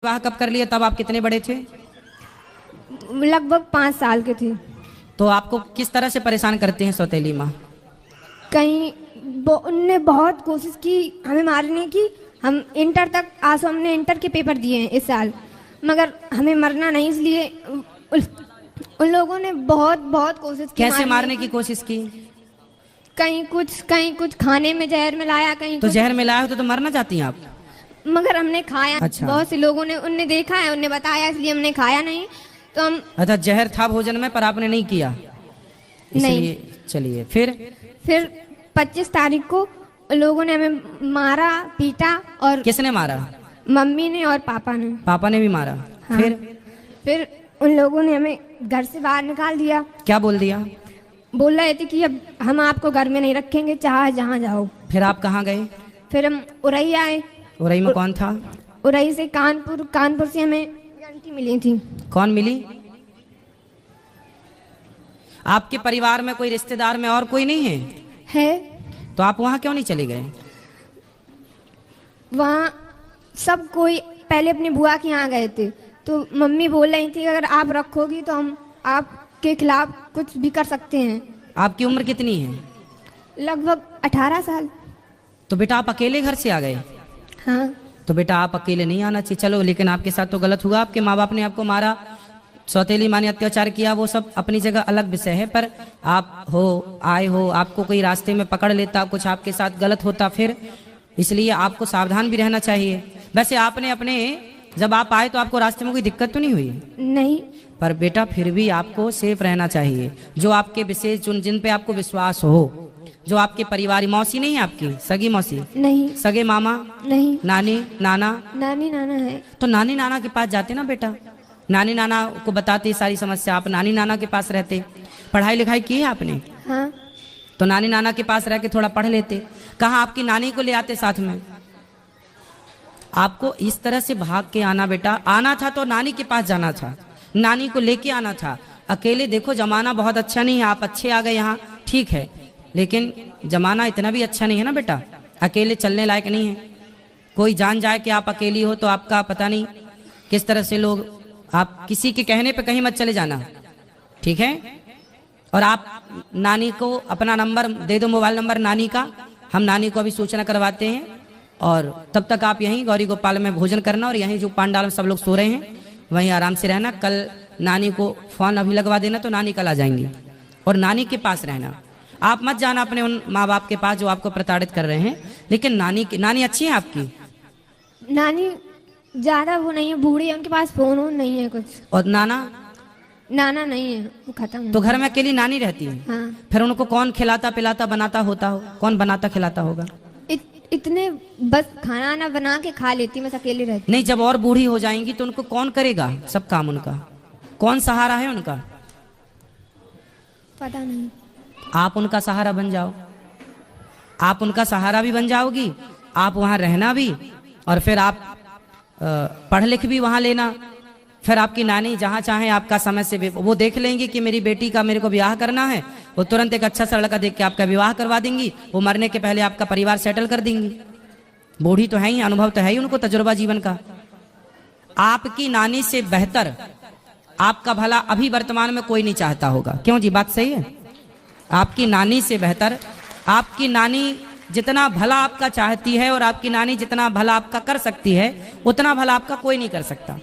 विवाह कब कर लिया? तब आप कितने बड़े थे? लगभग 5 साल के थे। तो आपको किस तरह से परेशान करते हैं सौतेली माँ? कहीं उनने बहुत कोशिश की हमें मारने की। हम इंटर तक आसो हमने इंटर के पेपर दिए हैं इस साल, मगर हमें मरना नहीं, इसलिए उन लोगों ने बहुत बहुत कोशिश की। कैसे मारने की कोशिश की? कहीं कुछ खाने में जहर मिलाया, कहीं तो कुछ, जहर मिलाया हो तो मरना चाहती हैं आप? मगर हमने खाया। अच्छा। बहुत से लोगों ने उनने देखा है, उनने बताया, इसलिए हमने खाया नहीं। तो हम अच्छा, जहर था भोजन में पर आपने नहीं किया, इसलिए। चलिए फिर 25 तारीख को लोगों ने हमें मारा, पीटा। और किसने मारा? मम्मी ने और पापा ने। पापा ने भी मारा? हाँ। फिर उन लोगों ने हमें घर से बाहर निकाल दिया। क्या बोल दिया? बोल रहे थे कि अब हम आपको घर में नहीं रखेंगे, चाहे जहाँ जाओ। फिर आप कहाँ गए? फिर हम उरई आए। उरई में कौन था? उरई से कानपुर से हमें आंटी मिली थी। कौन मिली? आपके परिवार में कोई रिश्तेदार में और कोई नहीं है? तो आप वहाँ क्यों नहीं चले गए? वहाँ सब कोई पहले अपनी बुआ के यहाँ गए थे, तो मम्मी बोल रही थी अगर आप रखोगी तो हम आपके खिलाफ कुछ भी कर सकते हैं। आपकी उम्र कितनी है? लगभग 18 साल। तो बेटा आप अकेले घर से आ गए? हाँ। तो बेटा आप अकेले नहीं आना चाहिए। चलो, लेकिन आपके साथ तो गलत हुआ। आपके माँ बाप ने आपको मारा, सौतेली माँ ने अत्याचार किया, वो सब अपनी जगह अलग विषय है। पर आप आए हो, आपको कोई रास्ते में पकड़ लेता, कुछ आपके साथ गलत होता, फिर इसलिए आपको सावधान भी रहना चाहिए। वैसे आपने अपने जब आप आए तो आपको रास्ते में कोई दिक्कत तो नहीं हुई? नहीं। पर बेटा फिर भी आपको सेफ रहना चाहिए। जो आपके विशेष जिन पे आपको विश्वास हो, जो आपके परिवार, मौसी नहीं है आपकी? सगी मौसी नहीं। सगे मामा नहीं। नानी नाना? नानी नाना है। तो नानी नाना के पास जाते ना बेटा, नानी नाना को बताते सारी समस्या, आप नानी नाना के पास रहते। पढ़ाई लिखाई की है आपने? हाँ। तो नानी नाना के पास रह के थोड़ा पढ़ लेते। कहाँ आपकी नानी को ले आते साथ में? आपको इस तरह से भाग के आना बेटा, आना था तो नानी के पास जाना था, नानी को लेके आना था। अकेले देखो जमाना बहुत अच्छा नहीं है, आप अच्छे आ गए यहाँ, ठीक है, लेकिन जमाना इतना भी अच्छा नहीं है ना बेटा, अकेले चलने लायक नहीं है। कोई जान जाए कि आप अकेली हो तो आपका पता नहीं किस तरह से लोग, आप किसी के कहने पे कहीं मत चले जाना, ठीक है? और आप नानी को अपना नंबर दे दो, मोबाइल नंबर नानी का, हम नानी को अभी सूचना करवाते हैं। और तब तक आप यहीं गौरी गोपाल में भोजन करना, और यहीं जो पांडाल में सब लोग सो रहे हैं वहीं आराम से रहना। कल नानी को फोन अभी लगवा देना तो नानी कल आ जाएंगी, और नानी के पास रहना। आप मत जाना अपने उन माँ बाप के पास जो आपको प्रताड़ित कर रहे हैं। लेकिन नानी अच्छी है आपकी? नानी ज्यादा वो नहीं है, बूढ़ी है, उनके पास फोन नहीं है कुछ। और नाना? नाना नहीं है, वो खत्म। तो घर में अकेली नानी रहती है? हाँ। फिर उनको कौन खिलाता पिलाता बनाता होता हो? कौन बनाता खिलाता होगा? इतने बस खाना ना बना के खा लेती, मैं अकेले रहती। नहीं, जब और बूढ़ी हो जाएंगी तो उनको कौन करेगा सब काम? उनका कौन सहारा है उनका? पता नहीं। आप उनका सहारा बन जाओ, आप उनका सहारा भी बन जाओगी, आप वहां रहना भी, और फिर आप पढ़ लिख भी वहां लेना। फिर आपकी नानी जहाँ चाहे आपका समय से वो देख लेंगी कि मेरी बेटी का मेरे को ब्याह करना है, वो तुरंत एक अच्छा सा लड़का देख के आपका विवाह करवा देंगी। वो मरने के पहले आपका परिवार सेटल कर देंगी। बूढ़ी तो है ही, अनुभव तो है ही उनको, तजुर्बा जीवन का। आपकी नानी से बेहतर आपका भला अभी वर्तमान में कोई नहीं चाहता होगा, क्यों जी? बात सही है? आपकी नानी से बेहतर, आपकी नानी जितना भला आपका चाहती है और आपकी नानी जितना भला आपका कर सकती है, उतना भला आपका कोई नहीं कर सकता।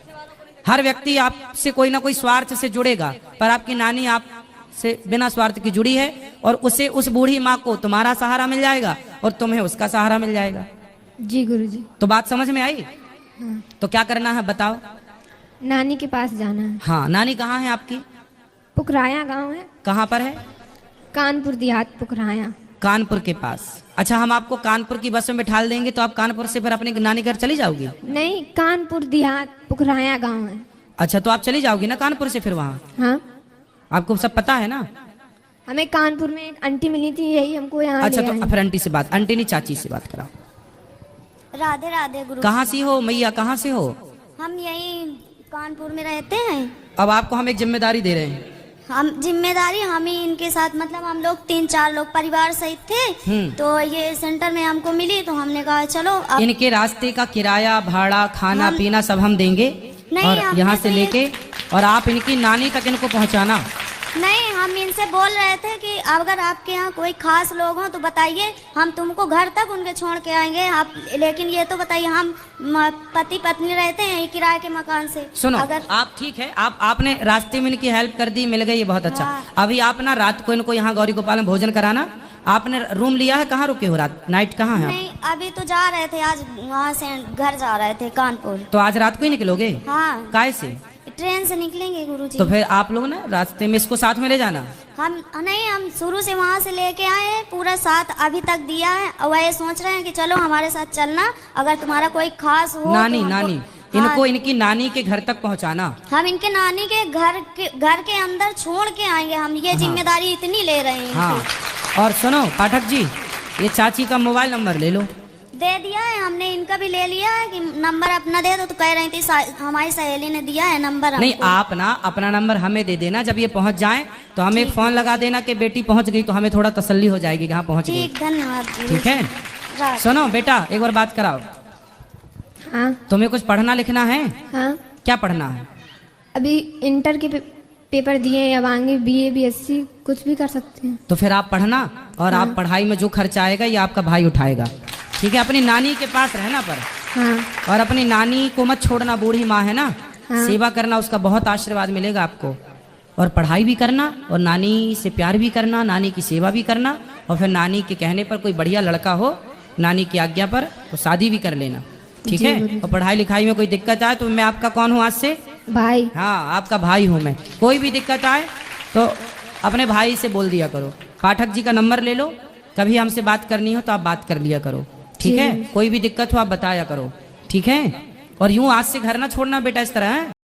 हर व्यक्ति आपसे कोई ना कोई स्वार्थ से जुड़ेगा, पर आपकी नानी आपसे बिना स्वार्थ की जुड़ी है, और उसे, उस बूढ़ी माँ को तुम्हारा सहारा मिल जाएगा और तुम्हें उसका सहारा मिल जाएगा। जी गुरुजी। तो बात समझ में आई? हाँ। तो क्या करना है बताओ? नानी के पास जाना है। हाँ। नानी कहाँ है आपकी? पुकराया गांव है। कहाँ पर है? कानपुर देहात, पुकराया। कानपुर के पास? अच्छा, हम आपको कानपुर की बस में बिठा देंगे तो आप कानपुर से फिर अपने नानी घर चली जाओगी? नहीं, कानपुर देहात पुकराया गांव है। अच्छा, तो आप चली जाओगी ना कानपुर से फिर वहाँ? हाँ। आपको सब पता है ना? हमें कानपुर में एक आंटी मिली थी, यही हमको यहाँ अच्छा, ले तो आए। फिर आंटी से बात, आंटी नहीं चाची से बात कराओ। राधे राधे गुरु। कहाँ से हो मैया, कहाँ से हो? हम यही कानपुर में रहते हैं। अब आपको हम एक जिम्मेदारी दे रहे हैं। हम जिम्मेदारी हम ही इनके साथ, मतलब हम लोग 3-4 लोग परिवार सहित थे। तो ये सेंटर में हमको मिली तो हमने कहा चलो अब इनके रास्ते का किराया, भाड़ा, खाना पीना सब हम देंगे। नहीं, और हमने यहाँ तो से ये- लेके और आप इनकी नानी तक इनको पहुँचाना। नहीं, हम इनसे बोल रहे थे कि अगर आपके यहाँ कोई खास लोग हो तो बताइए, हम तुमको घर तक उनके छोड़ के आएंगे। आप लेकिन ये तो बताइए, हम पति पत्नी रहते हैं यही किराए के मकान से। सुनो, अगर आप ठीक है, आपने रास्ते में इनकी हेल्प कर दी, मिल गई, ये बहुत अच्छा। हाँ। अभी आप ना रात को इनको यहाँ गौरी गोपाल में भोजन कराना। आपने रूम लिया है, कहाँ रुके हो रात, नाइट कहाँ है आप? नहीं, अभी तो जा रहे थे, आज वहाँ से घर जा रहे थे कानपुर। तो आज रात को ही निकलोगे? हाँ, काय से? ट्रेन से निकलेंगे गुरुजी। तो फिर आप लोग ना रास्ते में इसको साथ में ले जाना। हम नहीं, हम शुरू से वहाँ से लेके आए हैं, पूरा साथ अभी तक दिया है। और वह सोच रहे हैं कि चलो हमारे साथ चलना, अगर तुम्हारा कोई खास हो नानी तो हमको- नानी हाँ, इनको इनकी नानी के घर तक पहुँचाना। हम इनके नानी के घर के अंदर छोड़ के आएंगे। हम ये जिम्मेदारी इतनी ले रहे हैं हाँ, इनकी। और सुनो पाठक जी, ये चाची का मोबाइल नंबर ले लो। दे दिया है हमने, इनका भी ले लिया है कि नंबर अपना दे दो। तो कह रही थी हमारी सहेली ने दिया है नंबर हमको। नहीं, आप ना अपना नंबर हमें दे देना, जब ये पहुंच जाए तो हमें एक फोन लगा देना कि बेटी पहुंच गई, तो हमें थोड़ा तसल्ली हो जाएगी कहाँ पहुंच गई। ठीक, धन्यवाद गुरु। ठीक है, रात। सुनो बेटा, एक बार बात कराओ, हाँ तुम्हें कुछ पढ़ना लिखना है? हाँ, क्या पढ़ना है? अभी इंटर के पेपर दिए हैं, अब आगे BA BSc कुछ भी कर सकते हैं। तो फिर आप पढ़ना, और आप पढ़ाई में जो खर्चा आएगा ये आपका भाई उठाएगा। ठीक है, अपनी नानी के पास रहना पर, हाँ और अपनी नानी को मत छोड़ना, बूढ़ी माँ है ना। हाँ। सेवा करना, उसका बहुत आशीर्वाद मिलेगा आपको। और पढ़ाई भी करना, और नानी से प्यार भी करना, नानी की सेवा भी करना, और फिर नानी के कहने पर कोई बढ़िया लड़का हो, नानी की आज्ञा पर, तो शादी भी कर लेना। ठीक है, और पढ़ाई लिखाई में कोई दिक्कत आए तो मैं आपका कौन हूँ आज से? भाई। हाँ, आपका भाई हूँ मैं। कोई भी दिक्कत आए तो अपने भाई से बोल दिया करो। पाठक जी का नंबर ले लो, कभी हमसे बात करनी हो तो आप बात कर लिया करो। ठीक है, कोई भी दिक्कत हो आप बताया करो। ठीक है, और यूं आज से घर ना छोड़ना बेटा इस तरह है।